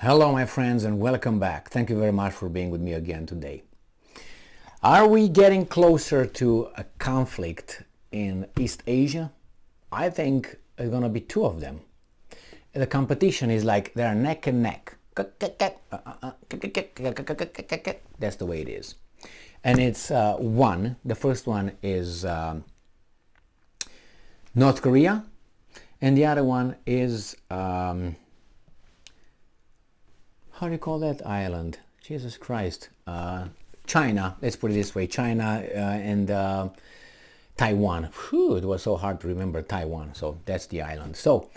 Hello my friends and welcome back. Thank you very much for being with me again today. Are we getting closer to a conflict in East Asia? I think it's going to be two of them. The competition is like they're neck and neck. That's the way it is. And it's the first one is North Korea, and the other one is how do you call that island? Jesus Christ. China, let's put it this way, China and Taiwan. Whew, it was so hard to remember Taiwan, so that's the island. So,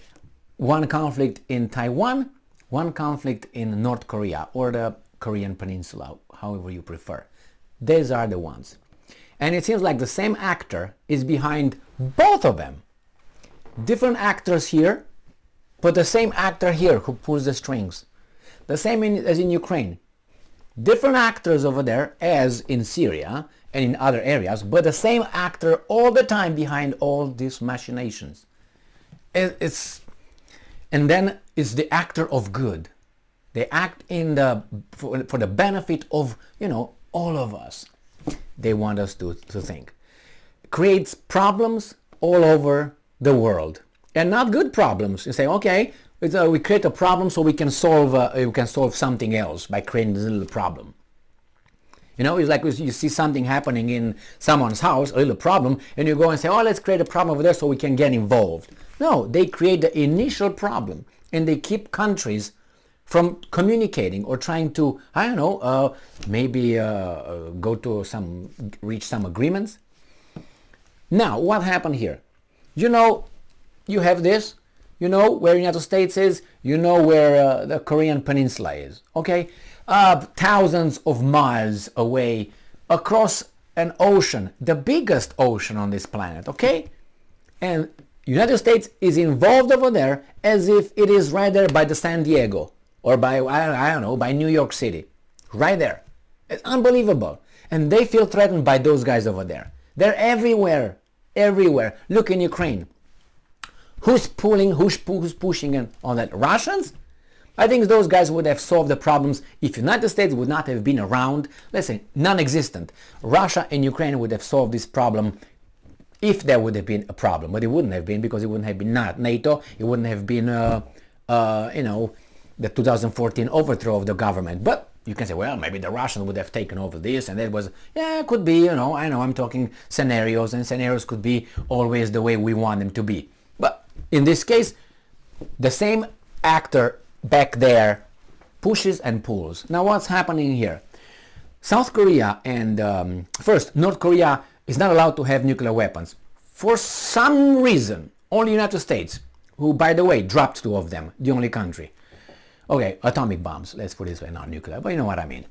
one conflict in Taiwan, one conflict in North Korea, or the Korean Peninsula, however you prefer. These are the ones. And it seems like the same actor is behind both of them. Different actors here, but the same actor here who pulls the strings. The same as in Ukraine. Different actors over there as in Syria and in other areas, but the same actor all the time behind all these machinations. And then it's the actor of good. They act for the benefit of, all of us. They want us to think. Creates problems all over the world. And not good problems. You say, okay, we create a problem so we can solve something else by creating this little problem. It's like you see something happening in someone's house, a little problem, and you go and say, oh, let's create a problem over there so we can get involved. No, they create the initial problem, and they keep countries from communicating or trying to, maybe reach some agreements. Now, what happened here? You have this. You know where the United States is, you know where the Korean Peninsula is, okay? Thousands of miles away across an ocean, the biggest ocean on this planet, okay? And United States is involved over there as if it is right there by the San Diego or by, by New York City, right there. It's unbelievable. And they feel threatened by those guys over there. They're everywhere. Look in Ukraine. Who's pushing and all that? Russians? I think those guys would have solved the problems if United States would not have been around, let's say non-existent. Russia and Ukraine would have solved this problem if there would have been a problem, but it wouldn't have been because it wouldn't have been NATO, it wouldn't have been, the 2014 overthrow of the government. But you can say, well, maybe the Russians would have taken over this, and that was, it could be, I know I'm talking scenarios, and scenarios could be always the way we want them to be. But in this case, the same actor back there pushes and pulls. Now what's happening here? South Korea and first, North Korea is not allowed to have nuclear weapons. For some reason, only United States, who by the way dropped two of them, the only country. Okay, atomic bombs, let's put it this way, not nuclear, but you know what I mean.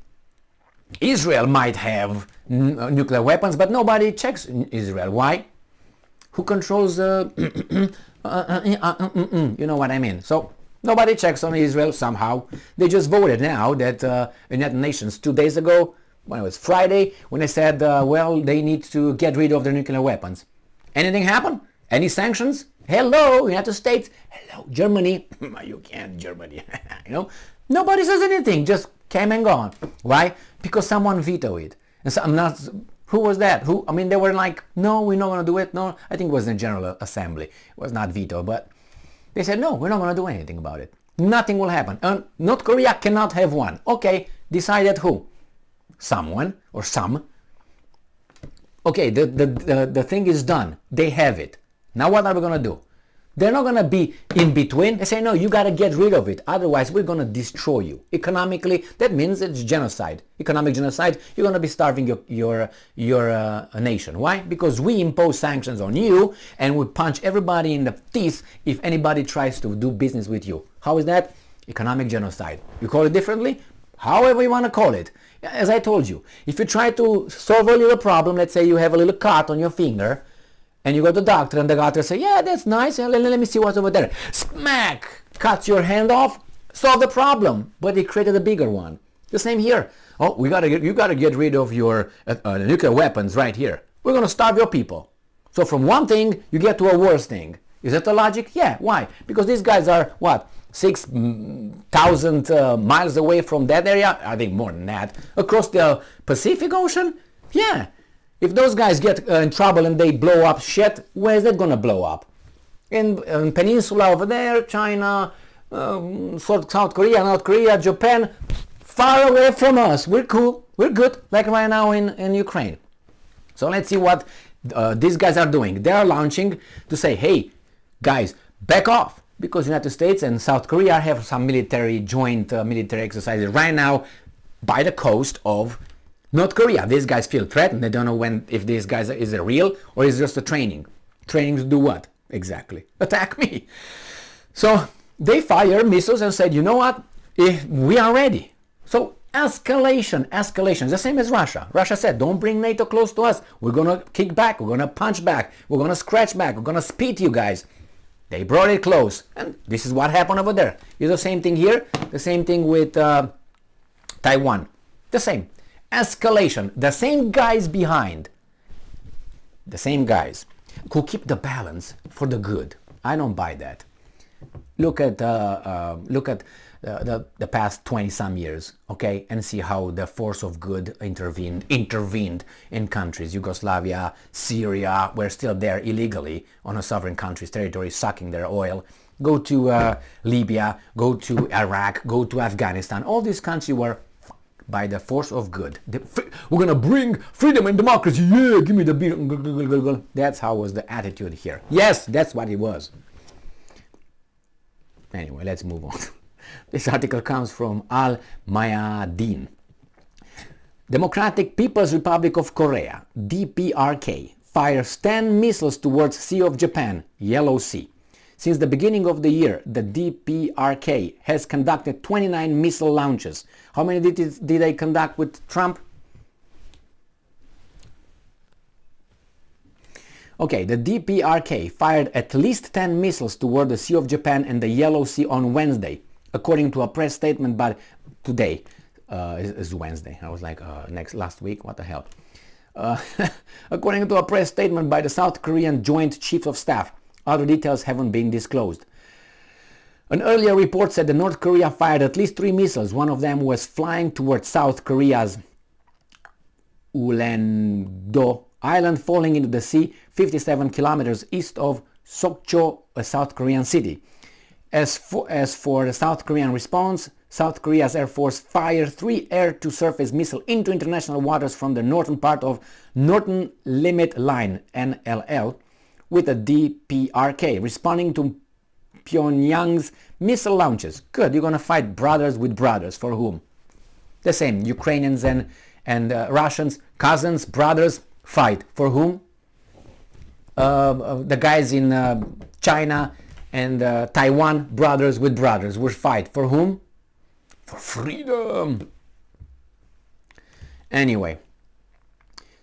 Israel might have nuclear weapons, but nobody checks in Israel. Why? Who controls you know what I mean. So nobody checks on Israel somehow. They just voted now that United Nations 2 days ago, when it was Friday, when they said, they need to get rid of their nuclear weapons. Anything happen? Any sanctions? Hello, United States. Hello, Germany. You can't, Germany. Nobody says anything. Just came and gone. Why? Because someone vetoed it. And so I'm not. Who was that? They were like, no, we're not going to do it. No, I think it was in General Assembly. It was not veto, but they said, no, we're not going to do anything about it. Nothing will happen. And North Korea cannot have one. Okay, decided who? Someone or some. Okay, the thing is done. They have it. Now what are we going to do? They're not going to be in between. They say, no, you got to get rid of it. Otherwise, we're going to destroy you. Economically, that means it's genocide. Economic genocide, you're going to be starving your nation. Why? Because we impose sanctions on you and we punch everybody in the teeth if anybody tries to do business with you. How is that? Economic genocide. You call it differently? However you want to call it. As I told you, if you try to solve a little problem, let's say you have a little cut on your finger, and you go to the doctor, and the doctor says, yeah, that's nice, and let me see what's over there. Smack! Cuts your hand off, solve the problem, but he created a bigger one. The same here. Oh, you gotta get rid of your nuclear weapons right here. We're gonna starve your people. So from one thing, you get to a worse thing. Is that the logic? Yeah. Why? Because these guys are, what? 6,000 miles away from that area. I think more than that. Across the Pacific Ocean? Yeah. If those guys get in trouble and they blow up shit, where is that gonna blow up? In peninsula over there, China, South Korea, North Korea, Japan, far away from us. We're cool. We're good, like right now in Ukraine. So let's see what these guys are doing. They are launching to say, hey, guys, back off. Because United States and South Korea have some joint military exercises right now by the coast of North Korea. These guys feel threatened. They don't know if these guys is it real or is it just a training. Training to do what? Exactly. Attack me. So they fire missiles and said, you know what? We are ready. So escalation. The same as Russia. Russia said, don't bring NATO close to us. We're going to kick back. We're going to punch back. We're going to scratch back. We're going to spit you guys. They brought it close. And this is what happened over there. It's the same thing here. The same thing with Taiwan. The same. Escalation. The same guys behind. The same guys who keep the balance for the good. I don't buy that. Look at the past 20 some years, okay, and see how the force of good intervened in countries. Yugoslavia, Syria were still there illegally on a sovereign country's territory, sucking their oil. Go to Libya, go to Iraq, go to Afghanistan. All these countries were by the force of good. We're gonna bring freedom and democracy. Yeah, give me the beat. That's how was the attitude here. Yes, that's what it was. Anyway, let's move on. This article comes from Al Mayadeen. Democratic People's Republic of Korea, DPRK, fires 10 missiles towards Sea of Japan, Yellow Sea. Since the beginning of the year, the DPRK has conducted 29 missile launches. How many did they conduct with Trump? Okay, the DPRK fired at least 10 missiles toward the Sea of Japan and the Yellow Sea on Wednesday, according to a press statement by today. Is Wednesday. I was like, last week, what the hell? According to a press statement by the South Korean Joint Chiefs of Staff. Other details haven't been disclosed. An earlier report said that North Korea fired at least 3 missiles. One of them was flying towards South Korea's Ulendo Island, falling into the sea 57 kilometers east of Sokcho, a South Korean city. As for the South Korean response, South Korea's Air Force fired 3 air-to-surface missiles into international waters from the northern part of Northern Limit Line, NLL, with a DPRK, responding to Pyongyang's missile launches. Good, you're going to fight brothers with brothers. For whom? The same, Ukrainians and Russians, cousins, brothers, fight. For whom? The guys in China and Taiwan, brothers with brothers, will fight. For whom? For freedom. Anyway,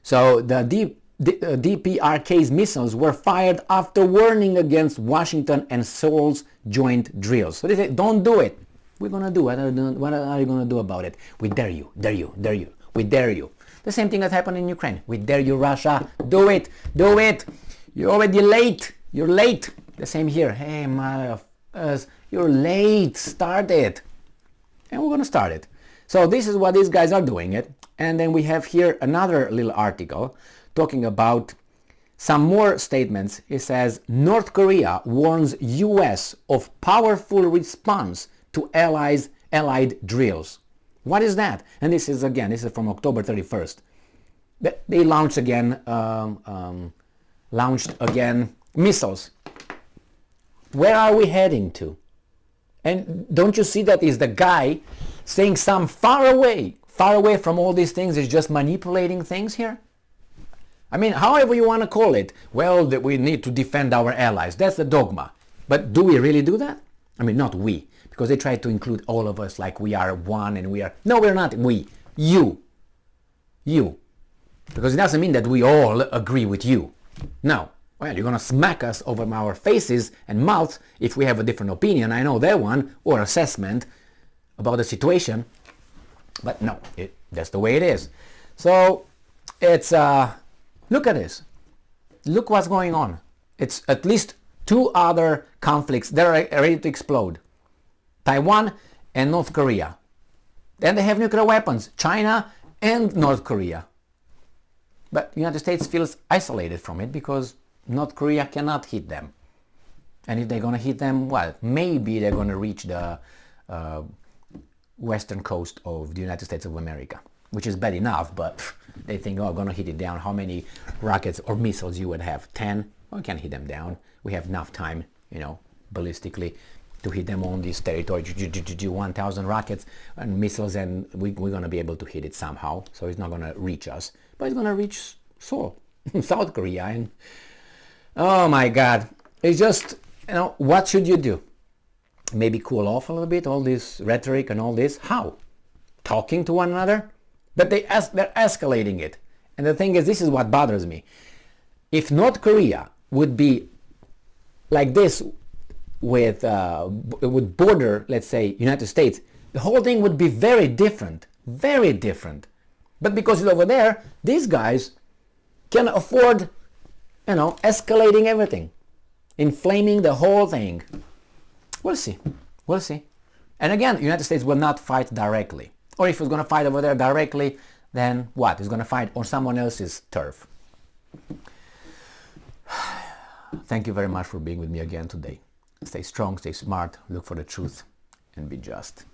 so the DPRK's missiles were fired after warning against Washington and Seoul's joint drills. So they say, don't do it. We're going to do it. What are you going to do about it? We dare you, dare you, dare you. We dare you. The same thing that happened in Ukraine. We dare you, Russia. Do it. Do it. You're already late. You're late. The same here. Hey, mother of us. You're late. Start it. And we're going to start it. So this is what these guys are doing it. And then we have here another little article talking about some more statements. It says, North Korea warns US of powerful response to allied drills. What is that? And this is from October 31st. They launched again missiles. Where are we heading to? And don't you see that is the guy saying some far away from all these things, is just manipulating things here? I mean, however you want to call it, well, that we need to defend our allies. That's the dogma. But do we really do that? I mean, not we, because they try to include all of us like we are one and we are... No, we're not we. You. Because it doesn't mean that we all agree with you. No. Well, you're going to smack us over our faces and mouths if we have a different opinion. I know that one, or assessment about the situation. But no, that's the way it is. So, it's... Look at this. Look what's going on. It's at least 2 other conflicts that are ready to explode. Taiwan and North Korea. Then they have nuclear weapons, China and North Korea. But the United States feels isolated from it because North Korea cannot hit them. And if they're going to hit them, well, maybe they're going to reach the western coast of the United States of America, which is bad enough, but they think, oh, I'm going to hit it down. How many rockets or missiles you would have? 10? Well, we can't hit them down. We have enough time, ballistically, to hit them on this territory. 1,000 rockets and missiles, and we're going to be able to hit it somehow. So it's not going to reach us, but it's going to reach Seoul, South Korea. And oh my God, it's just, what should you do? Maybe cool off a little bit, all this rhetoric and all this. How? Talking to one another? But they're escalating it. And the thing is, this is what bothers me. If North Korea would be like this with border, let's say, United States, the whole thing would be very different. Very different. But because it's over there, these guys can afford, escalating everything. Inflaming the whole thing. We'll see. We'll see. And again, the United States will not fight directly. Or if it's going to fight over there directly, then what? It's going to fight on someone else's turf. Thank you very much for being with me again today. Stay strong, stay smart, look for the truth, and be just.